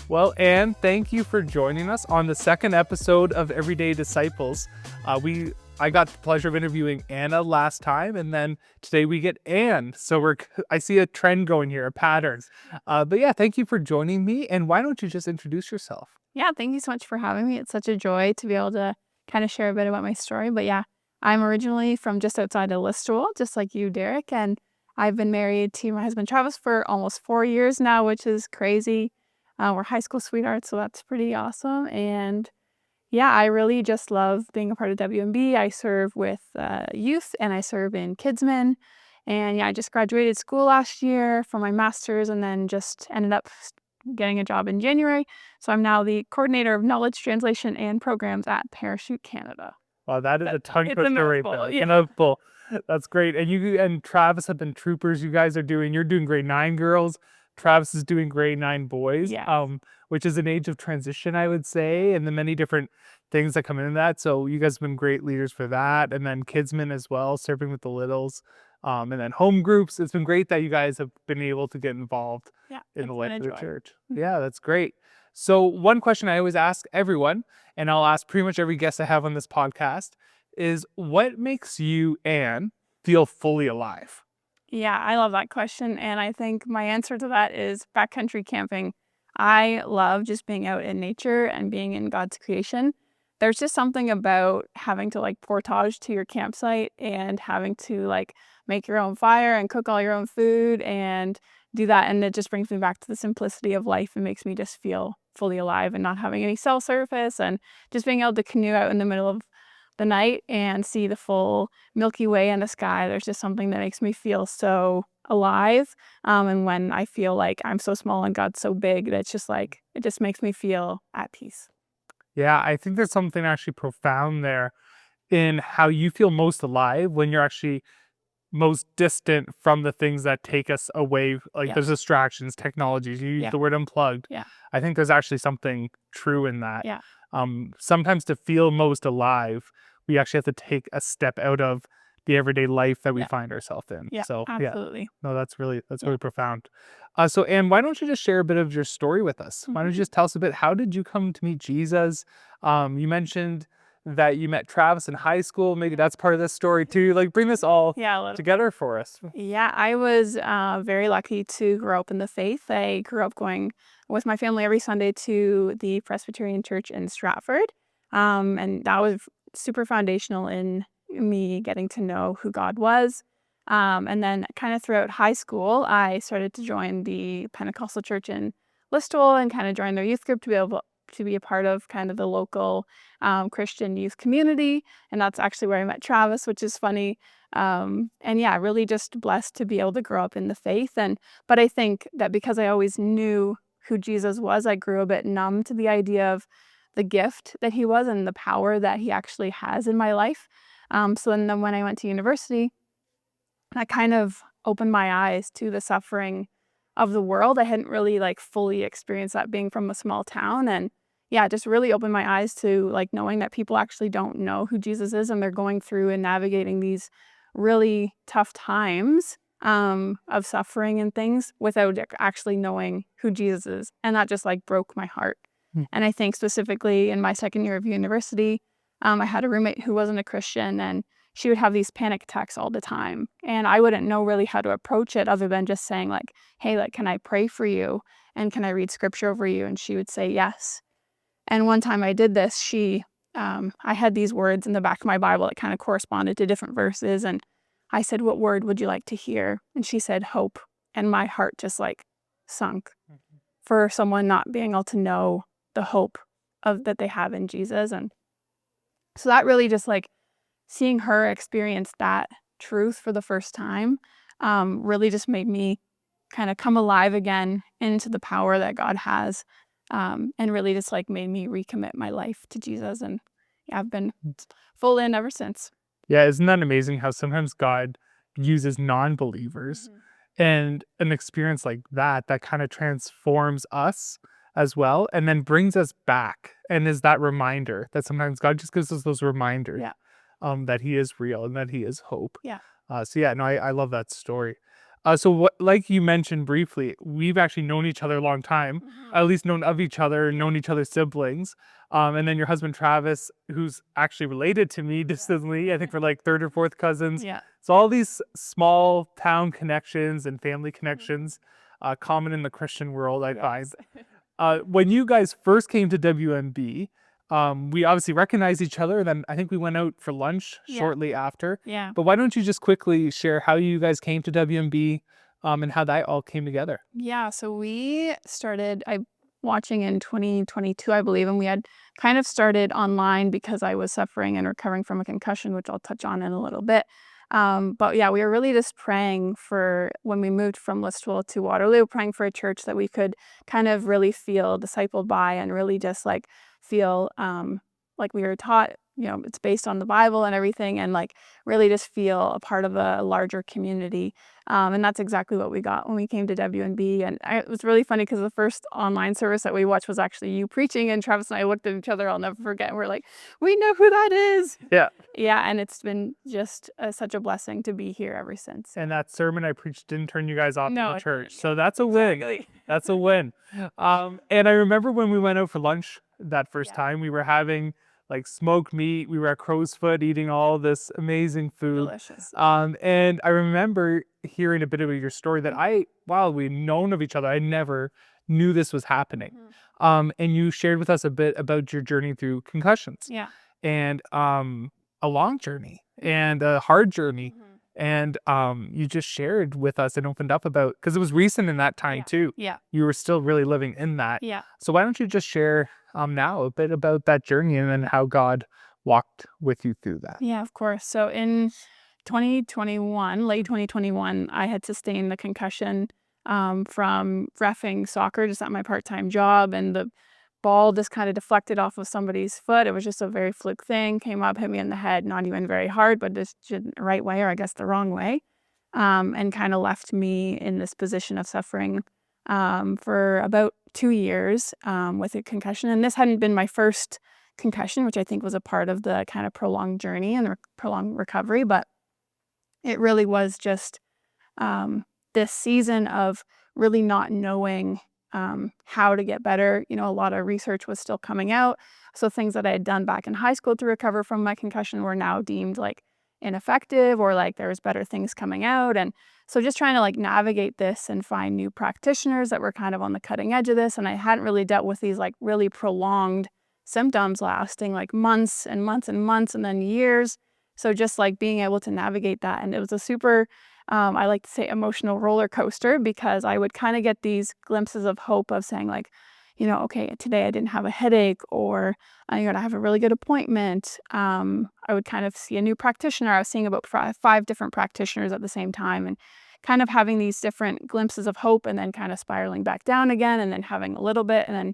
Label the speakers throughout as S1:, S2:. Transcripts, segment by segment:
S1: Well, Anne, thank you for joining us on the second episode of Everyday Disciples. I got the pleasure of interviewing Anna last time, and then today we get Anne. So I see a trend going here, a pattern. But yeah, thank you for joining me. And why don't you just introduce yourself?
S2: Yeah, thank you so much for having me. It's such a joy to be able to kind of share a bit about my story. But yeah, I'm originally from just outside of Listowel, just like you, Derek. And I've been married to my husband, Travis, for almost 4 years now, which is crazy. We're high school sweethearts, so that's pretty awesome. And yeah, I really just love being a part of WMB. I serve with youth and I serve in Kidsmen. And yeah, I just graduated school last year for my master's and then just ended up getting a job in January. So I'm now the coordinator of knowledge translation and programs at Parachute Canada.
S1: Wow, that is a tongue
S2: It's a
S1: twister right
S2: mouthful,
S1: there.
S2: yeah.
S1: A mouthful. That's great. And you and Travis have been troopers. You're doing grade 9 girls. Travis is doing grade 9 boys.
S2: Yes.
S1: Which is an age of transition, I would say, and the many different things that come into that. So you guys have been great leaders for that. And then Kidsmen as well, serving with the littles. And then home groups. It's been great that you guys have been able to get involved in the life of the church. Yeah, that's great. So one question I always ask everyone, and I'll ask pretty much every guest I have on this podcast, is what makes you, Anne, feel fully alive?
S2: Yeah, I love that question. And I think my answer to that is backcountry camping. I love just being out in nature and being in God's creation. There's just something about having to portage to your campsite and having to make your own fire and cook all your own food and do that. And it just brings me back to the simplicity of life and makes me just feel fully alive and not having any cell service and just being able to canoe out in the middle of the night and see the full Milky Way in the sky. There's just something that makes me feel so alive. And when I feel like I'm so small and God's so big, it just makes me feel at peace.
S1: Yeah, I think there's something actually profound there in how you feel most alive when you're actually most distant from the things that take us away. There's distractions, technologies. You use the word unplugged.
S2: Yeah.
S1: I think there's actually something true in that.
S2: Yeah.
S1: Sometimes to feel most alive, we actually have to take a step out of the everyday life that we find ourselves in.
S2: Yeah,
S1: So
S2: absolutely.
S1: no, that's really profound. So Anne, why don't you just share a bit of your story with us? Why don't you just tell us a bit, how did you come to meet Jesus? You mentioned that you met Travis in high school. Maybe that's part of this story too. Bring this all together for us.
S2: Yeah, I was very lucky to grow up in the faith. I grew up going with my family every Sunday to the Presbyterian Church in Stratford. And that was super foundational in me getting to know who God was. And then kind of throughout high school, I started to join the Pentecostal church in Listowel and kind of join their youth group to be able to be a part of kind of the local Christian youth community. And that's actually where I met Travis, which is funny. And yeah, really just blessed to be able to grow up in the faith. But I think that because I always knew who Jesus was, I grew a bit numb to the idea of the gift that he was and the power that he actually has in my life. So then when I went to university, that kind of opened my eyes to the suffering of the world. I hadn't really fully experienced that being from a small town. And yeah, it just really opened my eyes to knowing that people actually don't know who Jesus is and they're going through and navigating these really tough times of suffering and things without actually knowing who Jesus is. And that just broke my heart. And I think specifically in my second year of university, I had a roommate who wasn't a Christian and she would have these panic attacks all the time. And I wouldn't know really how to approach it other than just saying hey, can I pray for you? And can I read scripture over you? And she would say yes. And one time I did this, I had these words in the back of my Bible that kind of corresponded to different verses. And I said, what word would you like to hear? And she said, hope. And my heart just sunk for someone not being able to know the hope that they have in Jesus. And so that really just seeing her experience that truth for the first time really just made me kind of come alive again into the power that God has, and really just made me recommit my life to Jesus. And yeah, I've been full in ever since.
S1: Yeah, isn't that amazing how sometimes God uses non-believers and an experience like that kind of transforms us as well and then brings us back and is that reminder that sometimes God just gives us those reminders that he is real and that he is hope.
S2: Yeah.
S1: So yeah, no, I love that story. So what, like you mentioned briefly, we've actually known each other a long time, at least known of each other, known each other's siblings. And then your husband Travis, who's actually related to me distantly, I think we're like third or fourth cousins.
S2: Yeah.
S1: So all these small town connections and family connections, common in the Christian world, I find. When you guys first came to WMB, we obviously recognized each other, and then I think we went out for lunch
S2: Yeah.
S1: shortly after.
S2: Yeah.
S1: But why don't you just quickly share how you guys came to WMB, and how that all came together?
S2: Yeah, so we started watching in 2022, I believe, and we had kind of started online because I was suffering and recovering from a concussion, which I'll touch on in a little bit. But yeah, we were really just praying for when we moved from Listowel to Waterloo, praying for a church that we could kind of really feel discipled by and really just like feel like we were taught, it's based on the Bible and everything, and like really just feel a part of a larger community. And that's exactly what we got when we came to WNB. And it was really funny because the first online service that we watched was actually you preaching, and Travis and I looked at each other, I'll never forget, and we're like, we know who that is.
S1: Yeah.
S2: Yeah, and it's been just such a blessing to be here ever since.
S1: And that sermon I preached didn't turn you guys off
S2: No,
S1: the
S2: it
S1: church.
S2: didn't.
S1: So that's a win.
S2: Exactly.
S1: That's a win. And I remember when we went out for lunch that first
S2: Yeah.
S1: time, we were having like smoked meat. We were at Crow's Foot eating all this amazing food.
S2: Delicious.
S1: And I remember hearing a bit of your story that while we'd known of each other, I never knew this was happening. And you shared with us a bit about your journey through concussions.
S2: Yeah.
S1: And a long journey and a hard journey. And you just shared with us and opened up about, because it was recent in that time too.
S2: Yeah.
S1: You were still really living in that.
S2: Yeah.
S1: So why don't you just share now a bit about that journey and then how God walked with you through that?
S2: Yeah, of course. So in 2021, late 2021, I had sustained the concussion from reffing soccer just at my part-time job, and the ball just kind of deflected off of somebody's foot. It was just a very fluke thing, came up, hit me in the head, not even very hard, but just the right way, or I guess the wrong way, and kind of left me in this position of suffering for about 2 years with a concussion. And this hadn't been my first concussion, which I think was a part of the kind of prolonged journey and prolonged recovery, but it really was just this season of really not knowing how to get better. A lot of research was still coming out, so things that I had done back in high school to recover from my concussion were now deemed like ineffective, or like there was better things coming out. And so just trying to like navigate this and find new practitioners that were kind of on the cutting edge of this, and I hadn't really dealt with these like really prolonged symptoms lasting like months and months and months and then years. So just like being able to navigate that, and it was a super I like to say emotional roller coaster, because I would kind of get these glimpses of hope of saying like, okay, today I didn't have a headache, or I have a really good appointment. I would kind of see a new practitioner. I was seeing about 5 different practitioners at the same time, and kind of having these different glimpses of hope, and then kind of spiraling back down again, and then having a little bit, and then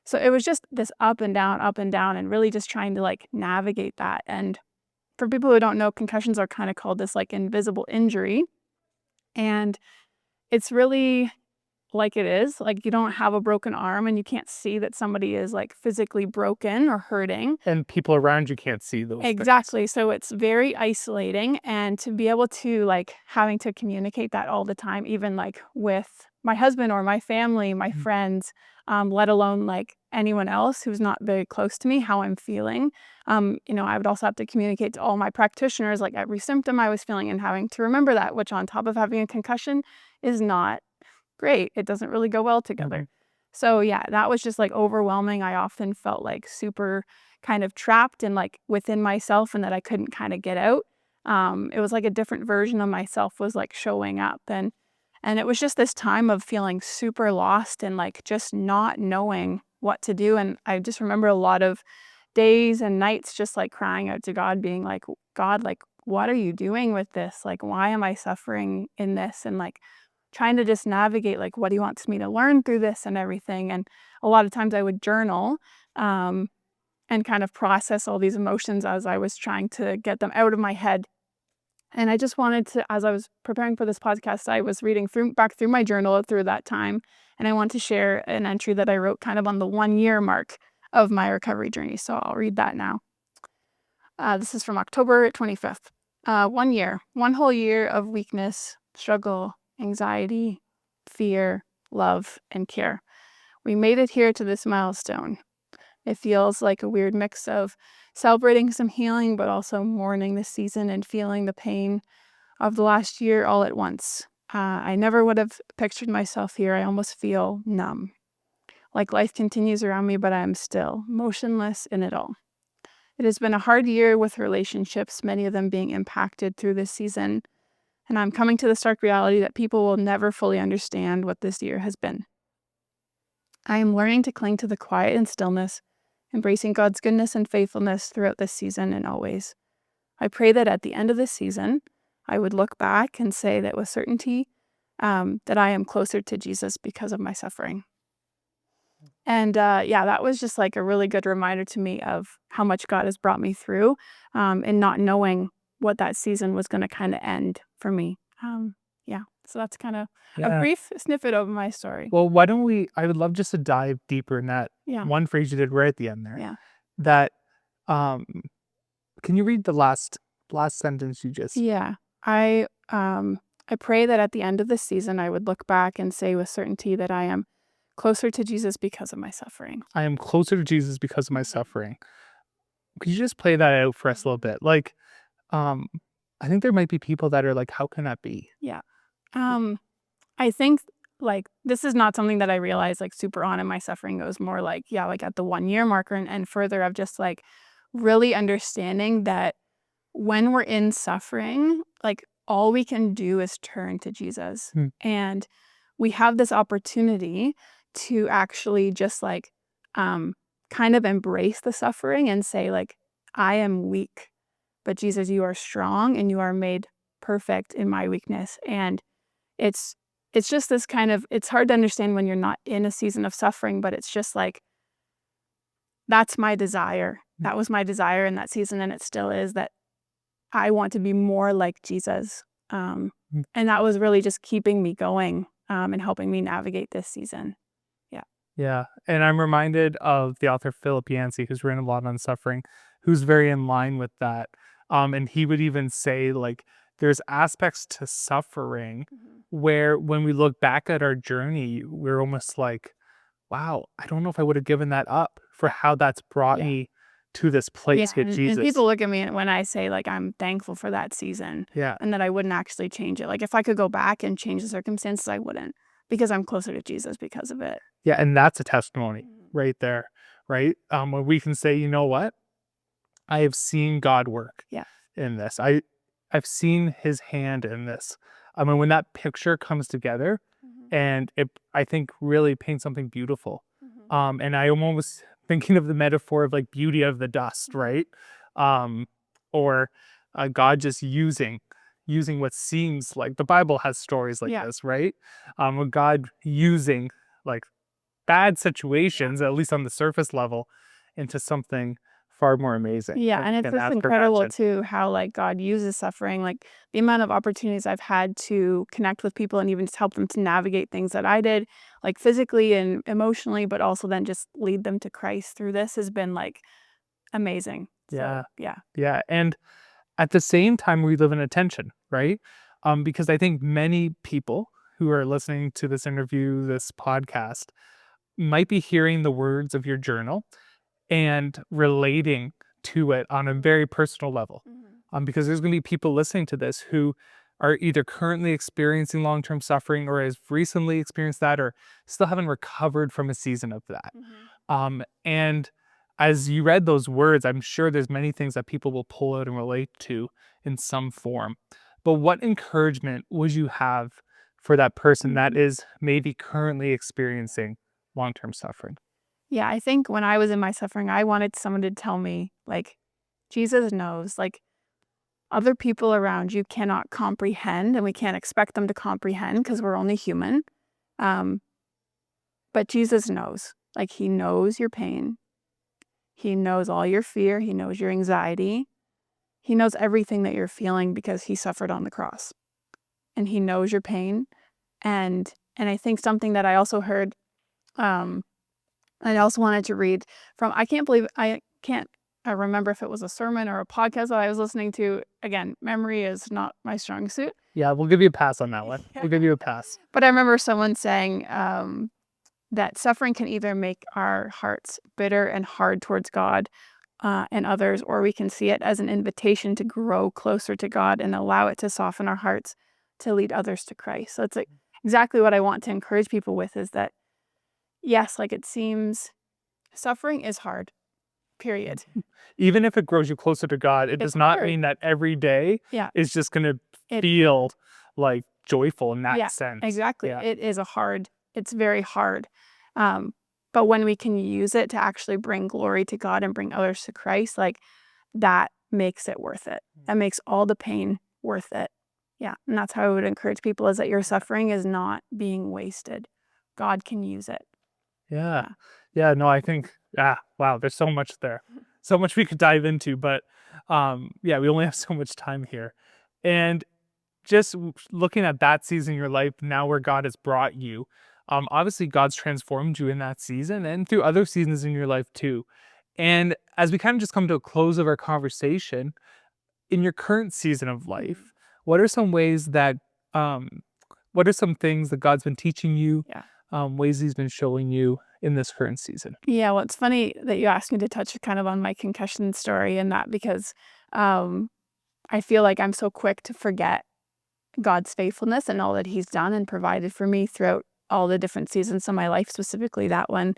S2: so it was just this up and down, and really just trying to like navigate that. And for people who don't know, concussions are kind of called this like invisible injury. And it's really like it is. Like you don't have a broken arm and you can't see that somebody is like physically broken or hurting.
S1: And people around you can't see those things.
S2: Exactly. So it's very isolating. And to be able to like having to communicate that all the time, even like with my husband or my family, my friends, let alone like anyone else who's not very close to me, how I'm feeling. I would also have to communicate to all my practitioners like every symptom I was feeling, and having to remember that, which on top of having a concussion is not great. It doesn't really go well together. So yeah, that was just like overwhelming. I often felt like super kind of trapped and like within myself, and that I couldn't kind of get out. It was like a different version of myself was like showing up, and it was just this time of feeling super lost and like just not knowing what to do. And I just remember a lot of days and nights just like crying out to God, being like, God, like, what are you doing with this? Like, why am I suffering in this? And like trying to just navigate like what he wants me to learn through this and everything. And a lot of times I would journal and kind of process all these emotions as I was trying to get them out of my head. And I just wanted to, as I was preparing for this podcast, I was reading back through my journal through that time, and I want to share an entry that I wrote kind of on the 1-year mark of my recovery journey. So I'll read that now. This is from October 25th. 1 year, one whole year of weakness, struggle, anxiety, fear, love, and care. We made it here to this milestone. It feels like a weird mix of celebrating some healing, but also mourning the season and feeling the pain of the last year all at once. I never would have pictured myself here. I almost feel numb. Like life continues around me, but I am still motionless in it all. It has been a hard year with relationships, many of them being impacted through this season. And I'm coming to the stark reality that people will never fully understand what this year has been. I am learning to cling to the quiet and stillness, embracing God's goodness and faithfulness throughout this season and always. I pray that at the end of this season, I would look back and say that with certainty that I am closer to Jesus because of my suffering. And that was just like a really good reminder to me of how much God has brought me through and not knowing what that season was going to kind of end for me. So that's kind of a
S1: Yeah.
S2: brief snippet of my story.
S1: Well, why don't I would love just to dive deeper in that
S2: Yeah.
S1: one phrase you did right at the end there.
S2: Yeah.
S1: That, um, can you read the last sentence you just?
S2: Yeah. I pray that at the end of this season, I would look back and say with certainty that I am closer to Jesus because of my suffering.
S1: I am closer to Jesus because of my suffering. Could you just play that out for us a little bit? Like, I think there might be people that are like, how can that be?
S2: Yeah. I think like this is not something that I realized like super on in my suffering. It was more like, like at the 1 year marker and further of just like really understanding that when we're in suffering, like all we can do is turn to Jesus.
S1: Hmm.
S2: And we have this opportunity to actually just like kind of embrace the suffering and say like, I am weak, but Jesus, you are strong and you are made perfect in my weakness. And it's just this kind of, it's hard to understand when you're not in a season of suffering, but it's just like, that's my desire. That was my desire in that season, and it still is, that I want to be more like Jesus. And that was really just keeping me going and helping me navigate this season. Yeah.
S1: Yeah. And I'm reminded of the author Philip Yancey, who's written a lot on suffering, who's very in line with that. And he would even say, like, there's aspects to suffering where when we look back at our journey, we're almost like, wow, I don't know if I would have given that up for how that's brought me to this place with
S2: And
S1: Jesus.
S2: people look at me when I say like I'm thankful for that season and that I wouldn't actually change it. Like if I could go back and change the circumstances, I wouldn't, because I'm closer to Jesus because of it.
S1: Yeah, and that's a testimony right there, right? When we can say, you know what? I have seen God work in this. I've seen his hand in this. I mean, when that picture comes together and it, I think, really paints something beautiful. And I am almost thinking of the metaphor of like beauty of the dust, right? Or God just using what seems like, the Bible has stories like this, right? With God using like bad situations, at least on the surface level, into something far more amazing.
S2: Yeah, and it's just incredible too how like God uses suffering, like the amount of opportunities I've had to connect with people and even just help them to navigate things that I did, like physically and emotionally, but also then just lead them to Christ through this has been like amazing.
S1: Yeah.
S2: So,
S1: Yeah. And at the same time, we live in a tension, right? Because I think many people who are listening to this interview, this podcast, might be hearing the words of your journal and relating to it on a very personal level. Because there's going to be people listening to this who are either currently experiencing long-term suffering or has recently experienced that or still haven't recovered from a season of that. And as you read those words, I'm sure there's many things that people will pull out and relate to in some form. But what encouragement would you have for that person that is maybe currently experiencing long-term suffering?
S2: Yeah, I think when I was in my suffering, I wanted someone to tell me, like, Jesus knows, like, other people around you cannot comprehend, and we can't expect them to comprehend because we're only human. But Jesus knows. Like, he knows your pain. He knows all your fear. He knows your anxiety. He knows everything that you're feeling because he suffered on the cross. And he knows your pain. And I think something that I also heard, I also wanted to read from, I can't remember if it was a sermon or a podcast that I was listening to. Again, memory is not my strong suit.
S1: Yeah, we'll give you a pass on that one. We'll give you a pass.
S2: But I remember someone saying that suffering can either make our hearts bitter and hard towards God and others, or we can see it as an invitation to grow closer to God and allow it to soften our hearts to lead others to Christ. So it's like exactly what I want to encourage people with is that, yes, like it seems suffering is hard, period.
S1: Even if it grows you closer to God, it
S2: It's
S1: does not
S2: hard.
S1: mean that every day
S2: Yeah.
S1: is just going to
S2: It-
S1: feel like joyful in that
S2: Yeah,
S1: sense.
S2: exactly.
S1: Yeah.
S2: It's very hard. But when we can use it to actually bring glory to God and bring others to Christ, like that makes it worth it. That makes all the pain worth it. Yeah. And that's how I would encourage people is that your suffering is not being wasted. God can use it.
S1: Yeah. Yeah. No, I think, wow, there's so much there. So much we could dive into, but yeah, we only have so much time here. And just looking at that season in your life now where God has brought you, obviously God's transformed you in that season and through other seasons in your life too. And as we kind of just come to a close of our conversation, in your current season of life, what are some ways that, what are some things that God's been teaching you, ways he's been showing you in this current season?
S2: Yeah, well, it's funny that you asked me to touch kind of on my concussion story and that because I feel like I'm so quick to forget God's faithfulness and all that he's done and provided for me throughout all the different seasons of my life, specifically that one.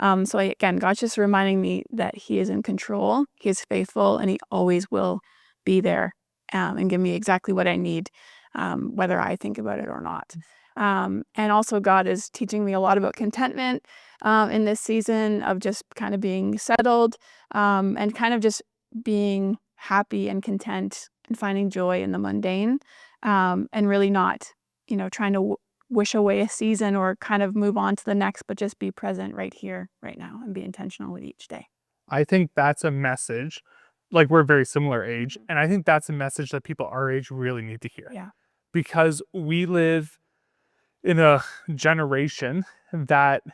S2: So again, God's just reminding me that he is in control, he is faithful, and he always will be there and give me exactly what I need, whether I think about it or not. And also God is teaching me a lot about contentment in this season of just kind of being settled and kind of just being happy and content and finding joy in the mundane and really not, trying to wish away a season or kind of move on to the next, but just be present right here, right now, and be intentional with each day.
S1: I think that's a message, like we're a very similar age, and I think that's a message that people our age really need to hear.
S2: Yeah.
S1: Because we live in a generation that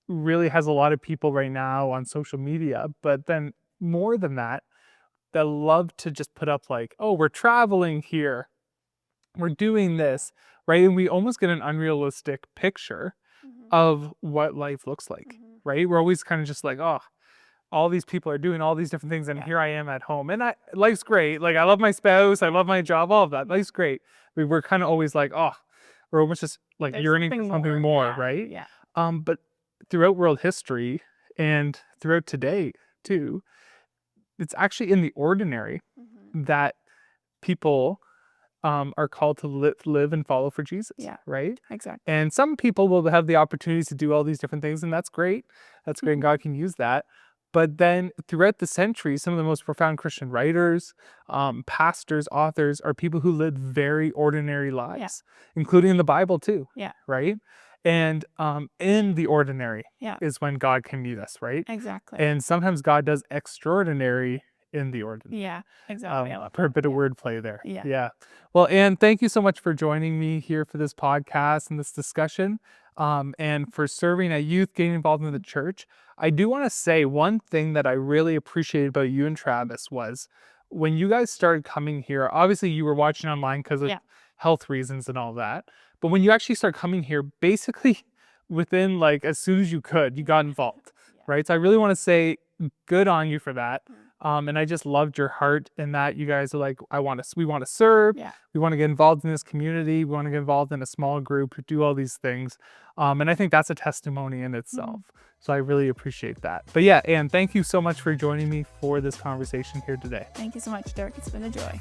S1: really has a lot of people right now on social media, but then more than that love to just put up like, oh, we're traveling here, we're doing this, right? And we almost get an unrealistic picture of what life looks like, right? We're always kind of just like, oh, all these people are doing all these different things and here I am at home. And life's great. Like I love my spouse, I love my job, all of that. Life's great. We're kind of always like, oh, we're almost just like
S2: There's
S1: yearning for something more, right?
S2: Yeah.
S1: But throughout world history and throughout today too, it's actually in the ordinary that people are called to live and follow for Jesus, right?
S2: Exactly.
S1: And some people will have the opportunities to do all these different things, and that's great. That's great, and God can use that. But then throughout the centuries, some of the most profound Christian writers, pastors, authors are people who lived very ordinary lives, including in the Bible too, right? And in the ordinary is when God can meet us, right?
S2: Exactly.
S1: And sometimes God does extraordinary in the ordinary.
S2: Yeah, exactly.
S1: For a bit of wordplay there.
S2: Yeah.
S1: Well, Anne, thank you so much for joining me here for this podcast and this discussion, and for serving at youth, getting involved in the church. I do want to say one thing that I really appreciated about you and Travis was when you guys started coming here, obviously you were watching online because of health reasons and all that. But when you actually start coming here, basically within like as soon as you could, you got involved, right? So I really want to say good on you for that. And I just loved your heart in that you guys are like, we want to serve. We want to get involved in this community. We want to get involved in a small group, do all these things. And I think that's a testimony in itself. So I really appreciate that. But yeah, Anne, thank you so much for joining me for this conversation here today.
S2: Thank you so much, Derek. It's been a joy.